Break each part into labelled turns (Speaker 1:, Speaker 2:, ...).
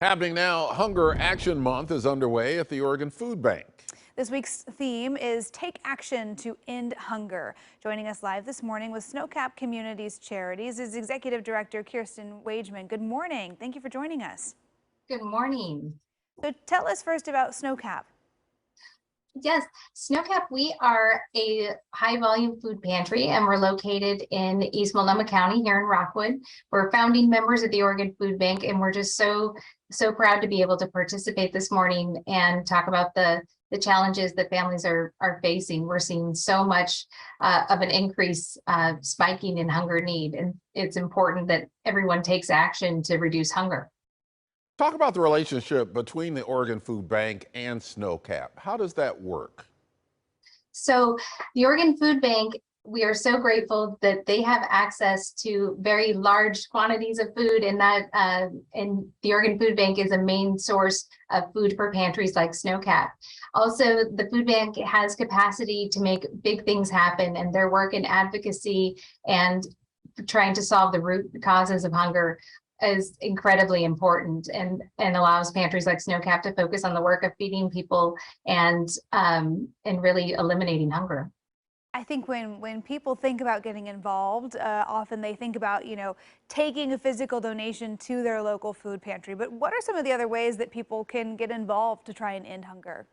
Speaker 1: Happening now, Hunger Action Month is underway at the Oregon Food Bank.
Speaker 2: This week's theme is Take Action to End Hunger. Joining us live this morning with Snowcat Communities Charities is Executive Director Kirsten Wageman. Good morning. Thank you for joining us.
Speaker 3: Good morning.
Speaker 2: So tell us first about Snowcat.
Speaker 3: Yes, Snowcat, we are a high volume food pantry and we're located in East Multnomah County here in Rockwood. We're founding members of the Oregon Food Bank and we're just so proud to be able to participate this morning and talk about the challenges that families are facing. We're seeing so much of an increase spiking in hunger need, and it's important that everyone takes action to reduce hunger.
Speaker 1: Talk about the relationship between the Oregon Food Bank and Snowcat. How does that work?
Speaker 3: So the Oregon Food Bank, we are so grateful that they have access to very large quantities of food, and the Oregon Food Bank is a main source of food for pantries like Snowcat. Also, the food bank has capacity to make big things happen, and their work in advocacy and trying to solve the root causes of hunger is incredibly important and allows pantries like Snowcat to focus on the work of feeding people and really eliminating hunger.
Speaker 2: I think when people think about getting involved, often they think about, taking a physical donation to their local food pantry. But what are some of the other ways that people can get involved to try and end hunger?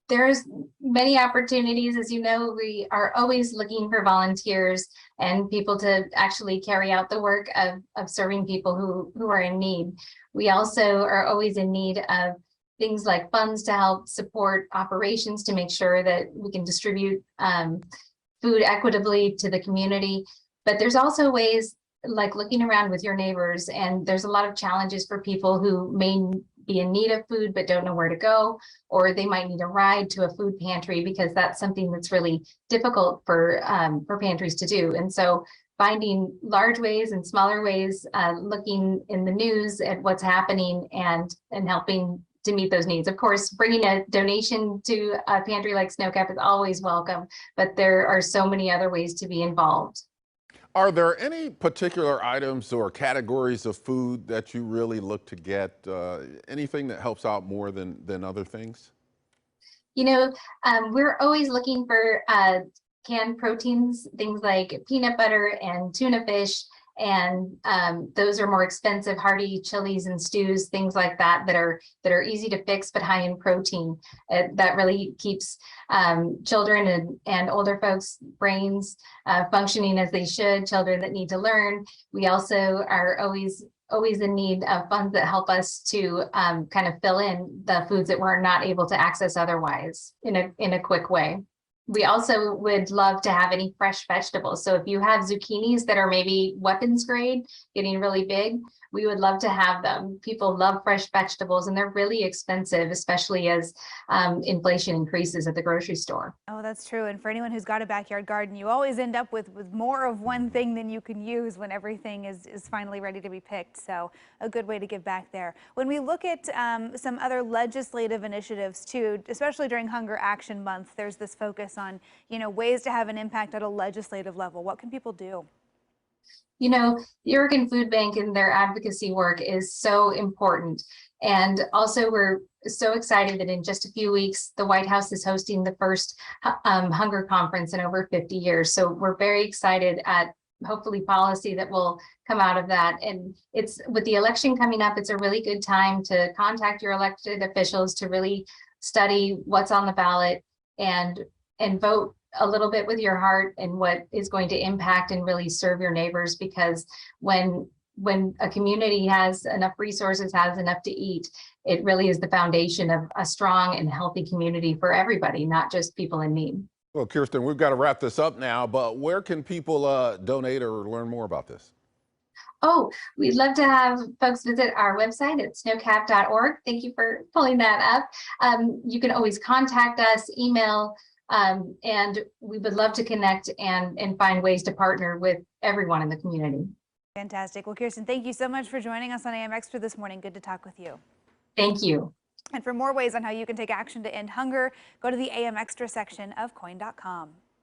Speaker 3: There's many opportunities. As you know, we are always looking for volunteers and people to actually carry out the work of serving people who are in need. We also are always in need of things like funds to help support operations to make sure that we can distribute food equitably to the community. But there's also ways like looking around with your neighbors, and there's a lot of challenges for people who may be in need of food but don't know where to go, or they might need a ride to a food pantry because that's something that's really difficult for pantries to do. And so finding large ways and smaller ways, looking in the news at what's happening and helping to meet those needs. Of course, bringing a donation to a pantry like Snowcat is always welcome, but there are so many other ways to be involved.
Speaker 1: Are there any particular items or categories of food that you really look to get? Anything that helps out more than other things?
Speaker 3: We're always looking for canned proteins, things like peanut butter and tuna fish, and those are more expensive. Hearty chilies and stews, things like that that are easy to fix but high in protein. That really keeps children and older folks' brains functioning as they should. Children that need to learn. We also are always in need of funds that help us to kind of fill in the foods that we're not able to access otherwise in a quick way. We also would love to have any fresh vegetables. So if you have zucchinis that are maybe weapons grade, getting really big, we would love to have them. People love fresh vegetables and they're really expensive, especially as inflation increases at the grocery store.
Speaker 2: Oh, that's true. And for anyone who's got a backyard garden, you always end up with more of one thing than you can use when everything is finally ready to be picked. So a good way to give back there. When we look at some other legislative initiatives too, especially during Hunger Action Month, there's this focus on, ways to have an impact at a legislative level. What can people do?
Speaker 3: The Oregon Food Bank and their advocacy work is so important. And also we're so excited that in just a few weeks, the White House is hosting the first hunger conference in over 50 years. So we're very excited at hopefully policy that will come out of that. And it's with the election coming up, it's a really good time to contact your elected officials to really study what's on the ballot and vote a little bit with your heart and what is going to impact and really serve your neighbors, because when a community has enough resources, has enough to eat, it really is the foundation of a strong and healthy community for everybody, not just people in need.
Speaker 1: Well, Kirsten, we've got to wrap this up now, but where can people donate or learn more about this?
Speaker 3: Oh, we'd love to have folks visit our website at snowcat.org. Thank you for pulling that up. You can always contact us, email, and we would love to connect and find ways to partner with everyone in the community.
Speaker 2: Fantastic. Well, Kirsten, thank you so much for joining us on AM Extra this morning. Good to talk with you.
Speaker 3: Thank you.
Speaker 2: And for more ways on how you can take action to end hunger, go to the AM Extra section of KOIN.com.